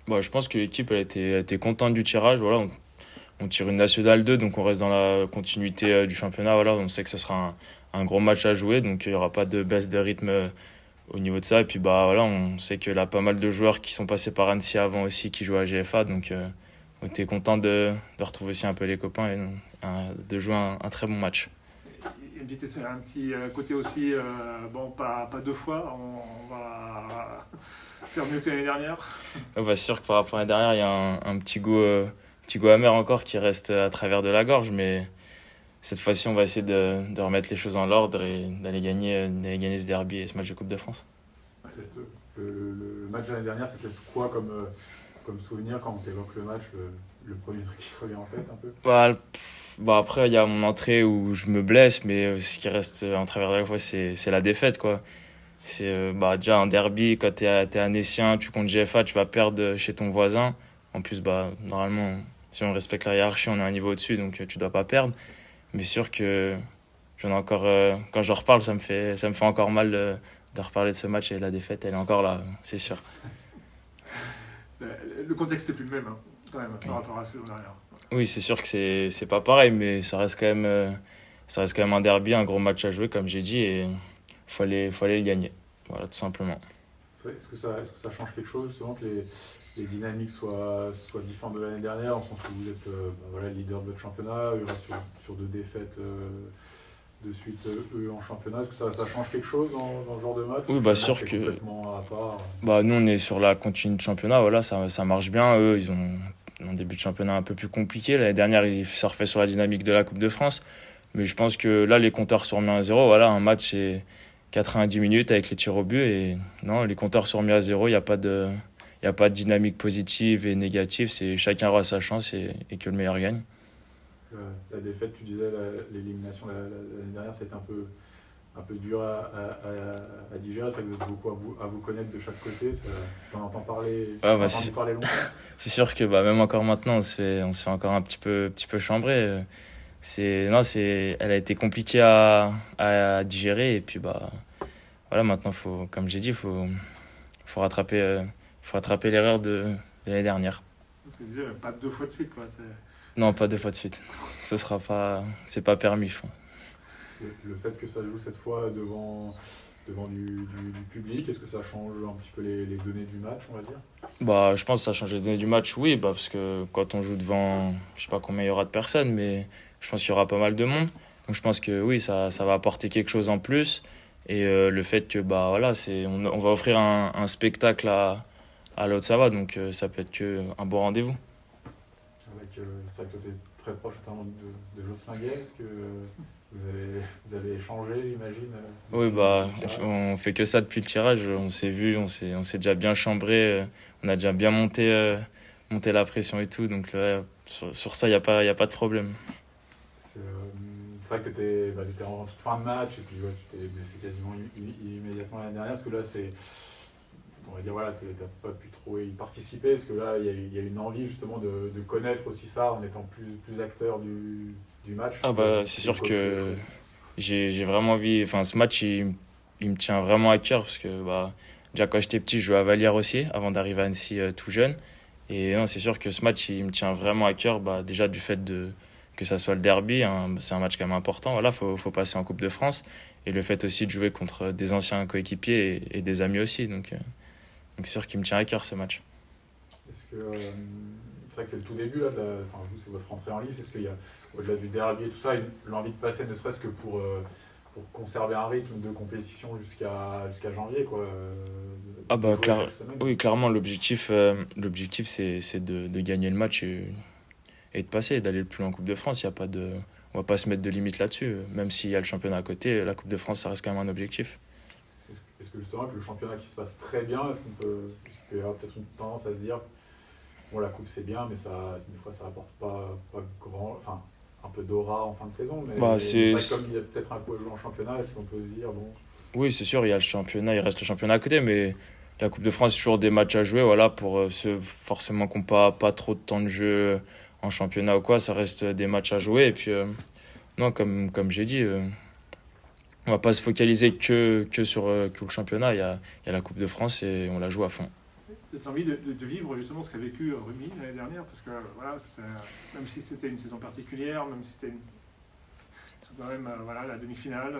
Bah, je pense que l'équipe elle était contente du tirage. Voilà, on tire une nationale 2, donc on reste dans la continuité du championnat. Voilà, on sait que ce sera un gros match à jouer, donc il n'y aura pas de baisse de rythme au niveau de ça. Et puis bah voilà, on sait qu'il y a pas mal de joueurs qui sont passés par Annecy avant aussi, qui jouent à GFA, donc on était content de retrouver aussi un peu les copains et de jouer un très bon match. Il y a un petit côté aussi, bon, pas deux fois, on va faire mieux que l'année dernière. Ouais, bah, c'est sûr que par rapport à l'année dernière, il y a un petit goût amer encore qui reste à travers de la gorge, mais cette fois-ci, on va essayer de remettre les choses dans l'ordre et d'aller gagner ce derby et ce match de Coupe de France. Le match de l'année dernière, ça te laisse quoi comme souvenir quand on évoque le match, le premier truc qui te revient en tête un peu? Bah, après, il y a mon entrée où je me blesse, mais ce qui reste en travers de la fois, c'est la défaite, quoi. C'est bah, déjà un derby, quand t'es Annécien, tu comptes GFA, tu vas perdre chez ton voisin. En plus, bah, normalement, si on respecte la hiérarchie, on est un niveau au-dessus, donc tu dois pas perdre. Mais sûr que j'en ai encore, quand je reparle, ça me fait encore mal de reparler de ce match et de la défaite, elle est encore là, c'est sûr. Le contexte n'est plus le même, hein, quand même, par rapport à la saison dernière. Oui, c'est sûr que c'est pas pareil, mais ça reste quand même un derby, un gros match à jouer, comme j'ai dit, et faut aller le gagner. Voilà, tout simplement. Est-ce que ça change quelque chose, justement, que les dynamiques soient différentes de l'année dernière, en sens où vous êtes voilà, leader de votre championnat, il reste sur deux défaites de suite, eux, en championnat. Est-ce que ça change quelque chose dans ce genre de match? Oui, Ou bah finalement, sûr c'est que complètement à part? bah, nous, on est sur la continuité de championnat, voilà, ça marche bien. Eux, ils ont un début de championnat un peu plus compliqué. L'année dernière, ils surfaient sur la dynamique de la Coupe de France. Mais je pense que là, les compteurs sont remis à zéro. Voilà, un match, c'est 90 minutes avec les tirs au but. Et non, les compteurs sont remis à zéro. Il y a pas de dynamique positive et négative. C'est chacun aura sa chance et que le meilleur gagne. La défaite, tu disais, l'élimination l'année dernière, c'était un peu dur à digérer. C'est que vous êtes beaucoup à vous connaître de chaque côté. T'en entends parler, Ouais, t'en bah, as entendu parler longtemps. c'est sûr que bah, même encore maintenant, on se fait encore petit peu chambrer. Non, elle a été compliquée à digérer. Et puis, bah, voilà, maintenant, comme j'ai dit, faut rattraper, faut rattraper l'erreur de l'année dernière. Parce que je disais, pas deux fois de suite, quoi. Non, pas deux fois de suite. C'est pas permis, je pense. Le fait que ça joue cette fois devant du public, est-ce que ça change un petit peu les données du match, on va dire? Bah, je pense que ça change les données du match, oui, bah, parce que quand on joue devant, je sais pas combien il y aura de personnes, mais je pense qu'il y aura pas mal de monde. Donc je pense que oui, ça va apporter quelque chose en plus. Et le fait que bah voilà, on va offrir un spectacle à l'Haute-Savoie, donc ça peut être que un bon rendez-vous. C'est vrai que toi, tu es très proche notamment de Jocelyn Guay. Est-ce que vous avez échangé, j'imagine, Oui, depuis bah le tirage? on fait que ça depuis le tirage. On s'est vu, on s'est déjà bien chambré, on a déjà bien monté la pression et tout. Donc là, sur ça, il y a pas de problème. C'est vrai que tu étais en toute fin de match et puis ouais, tu t'es blessé quasiment immédiatement l'année dernière. Est-ce que là, on va dire, voilà, tu n'as pas pu trop y participer? Est-ce que là, il y a une envie justement de connaître aussi ça en étant plus acteur du match? Ah bah c'est sûr que j'ai vraiment envie. Enfin, ce match, il me tient vraiment à cœur parce que bah, déjà quand j'étais petit, je jouais à Vallière aussi avant d'arriver à Annecy tout jeune. Et non, c'est sûr que ce match, il me tient vraiment à cœur. Bah, déjà du fait que ça soit le derby, hein, c'est un match quand même important. Voilà, faut passer en Coupe de France. Et le fait aussi de jouer contre des anciens coéquipiers et des amis aussi. Donc c'est sûr qu'il me tient à cœur ce match. Est-ce que c'est vrai que c'est le tout début là, enfin vous c'est votre entrée en lice. Est-ce qu'il y a au-delà du derby et tout ça, l'envie de passer ne serait-ce que pour conserver un rythme de compétition jusqu'à janvier quoi, Ah de bah jouer chaque semaine? oui, clairement l'objectif c'est de gagner le match et de passer, d'aller le plus loin en Coupe de France. Il y a pas de On va pas se mettre de limite là-dessus. Même s'il y a le championnat à côté, la Coupe de France ça reste quand même un objectif. Est-ce que justement que le championnat qui se passe très bien, est-ce qu'il y aura peut-être une tendance à se dire bon la coupe c'est bien mais des fois ça apporte pas grand, enfin un peu d'aura en fin de saison, Bah mais c'est vrai que comme il y a peut-être un coup à jouer en championnat, est-ce qu'on peut se dire bon. oui, c'est sûr, il y a le championnat, il reste le championnat à côté, mais la Coupe de France, c'est toujours des matchs à jouer. Voilà, pour ceux forcément qui n'ont pas trop de temps de jeu en championnat ou quoi, ça reste des matchs à jouer. Et puis, non, comme j'ai dit, on va pas se focaliser que sur que le championnat. Il y a la Coupe de France et on la joue à fond. peut-être envie de vivre justement ce qu'a vécu Rumi l'année dernière, parce que voilà, même si c'était une saison particulière, même si c'était c'est quand même voilà, la demi-finale,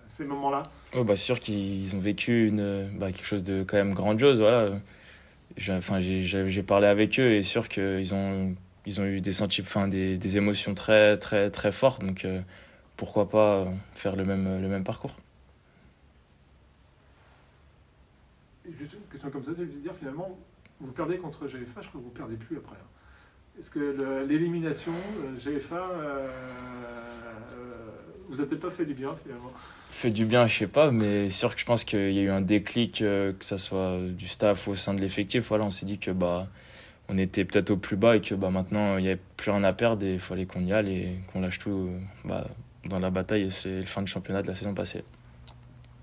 ces moments-là. Oh, bah, c'est sûr qu'ils ont vécu quelque chose de quand même grandiose. Voilà. J'ai parlé avec eux et sûr qu'ils ont eu des émotions très, très, très fortes. Donc pourquoi pas faire le même parcours. Et juste une question comme ça, je veux dire finalement, vous perdez contre GFA, je crois que vous ne perdez plus après. Est-ce que l'élimination, GFA, vous a peut-être pas fait du bien finalement? Fait du bien, je sais pas, mais c'est sûr que je pense qu'il y a eu un déclic, que ça soit du staff ou au sein de l'effectif. Voilà, on s'est dit que on était peut-être au plus bas et que maintenant il n'y avait plus rien à perdre et il fallait qu'on y aille et qu'on lâche tout dans la bataille. Et c'est le fin de championnat de la saison passée.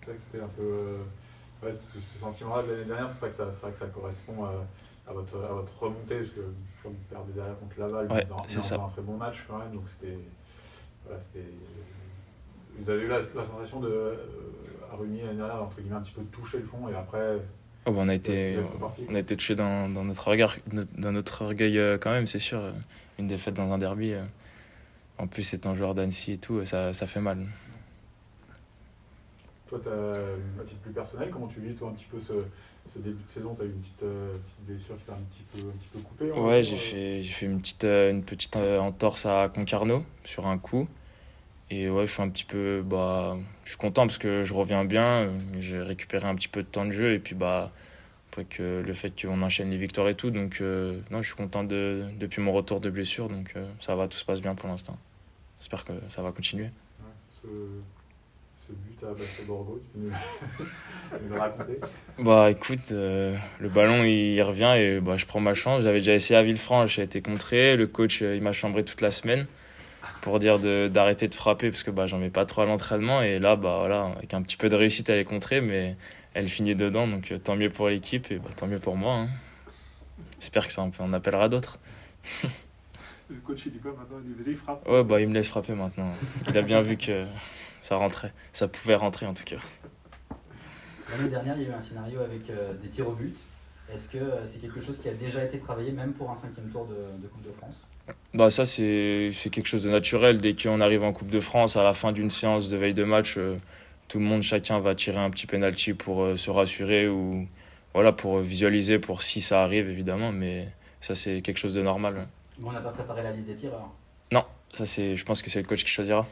C'est vrai que c'était un peu. Ouais, ce sentiment-là de l'année dernière, c'est vrai que ça correspond à votre remontée, parce que je crois que vous perdez derrière contre Laval, Ouais, mais c'est ça. un très bon match quand même. Donc vous avez eu la sensation à Rugby l'année dernière, entre guillemets, un petit peu de toucher le fond, et après. Oh, vous êtes reparti. on a été touchés dans notre orgueil quand même, c'est sûr. Une défaite dans un derby. En plus, étant joueur d'Annecy et tout, ça fait mal. Toi, à titre plus personnel, comment tu vis toi un petit peu ce début de saison? Tu as eu une petite blessure qui t'a un petit peu coupé? Ouais, j'ai fait une petite entorse à Concarneau sur un coup. Et ouais, je suis un petit peu. Je suis content parce que je reviens bien. J'ai récupéré un petit peu de temps de jeu. Et puis, après que le fait qu'on enchaîne les victoires et tout. Donc, non, je suis content depuis mon retour de blessure. Donc, ça va, tout se passe bien pour l'instant. J'espère que ça va continuer. Ouais, ce but à Borgo, tu peux nous le raconter? Écoute, le ballon il revient et je prends ma chance. J'avais déjà essayé à Villefranche, j'ai été contré. Le coach il m'a chambré toute la semaine pour dire d'arrêter de frapper parce que j'en mets pas trop à l'entraînement. Et là, voilà, avec un petit peu de réussite, elle est contrée, mais elle finit dedans. Donc tant mieux pour l'équipe et tant mieux pour moi. Hein. J'espère que ça en appellera d'autres. Le coach il dit quoi maintenant? Il dit vas-y, frappe. Ouais, il me laisse frapper maintenant. Il a bien vu que ça rentrait. Ça pouvait rentrer en tout cas. L'année dernière, il y a eu un scénario avec des tirs au but. Est-ce que c'est quelque chose qui a déjà été travaillé, même pour un 5e tour de Coupe de France? Ça, c'est quelque chose de naturel. Dès qu'on arrive en Coupe de France, à la fin d'une séance de veille de match, tout le monde, chacun va tirer un petit penalty pour se rassurer ou voilà, pour visualiser, pour si ça arrive évidemment. Mais ça, c'est quelque chose de normal. Mais on n'a pas préparé la liste des tireurs. Non, ça, je pense que c'est le coach qui choisira.